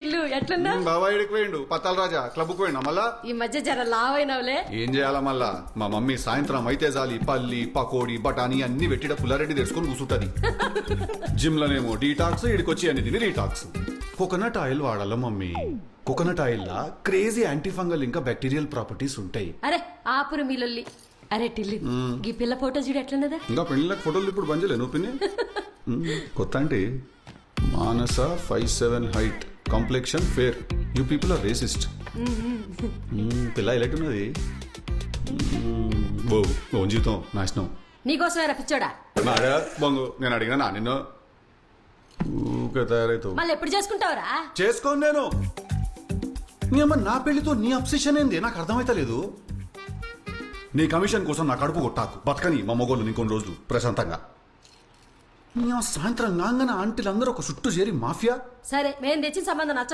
ఇల్లు ఎట్లున్నా బాబా ఎడికి పోయిండు పత్తాల రాజా క్లబ్కు పోయినా మళ్ళా ఈ మధ్య జర లావైనవులే. ఏం చేయాలా మళ్ళా మా మమ్మీ సాయంత్రం అయితే జాలి పల్లి పకోడి బఠానీ అన్ని పెట్టిన పుల్లారెడ్డి తెచ్చుకొని కూసుంటది. జిమ్ లోనేమో డీటాక్స్ ఇడికొచ్చి అన్ని తిని రీటాక్స్. కోకోనట్ ఆయిల్ వాడాల మమ్మీ. కోకోనట్ ఆయిల్ లా క్రేజీ యాంటీ ఫంగల్ ఇంకా బ్యాక్టీరియల్ ప్రాపర్టీస్ ఉంటాయి. అరే ఆపురు మీలొల్లి. అరే టిల్లి ఈ పిల్ల ఫోటో చూడు ఎట్లున్నదా. ఇంకా పెళ్లిళ్ళకి ఫోటోలు ఇప్పుడు బంజలే నువ్వు పిన్ని. కొత్త అంటే Manasa 5'7" height complexion fair. You people are racist. పిల్ల ఎలాంటి ఉన్నది? ఓ జీవితం నాశనం. నీకోసమే రప్పించోడా. బొంగు నేను అడిగినా నా నిన్ను ఊకే తయారైతావు. మళ్ళీ ఎప్పుడు చేసుకుంటావురా? చేసుకోను నేను. నీ అమ్మ నా పెళ్లితో నీ అబ్సెషన్ ఏంది నాకు అర్థమైతలేదు. నీ కమిషన్ కోసం నా కడుపు కొట్టాకు బతకని మా మొగోళ్ళు ఇంకొన్ని రోజులు ప్రశాంతంగా. సాయంత్రం కాగానే ఆంటీలందరూ ఒక చుట్టూ చేరి మాఫియా. సరే మేము తెచ్చిన సంబంధం నచ్చ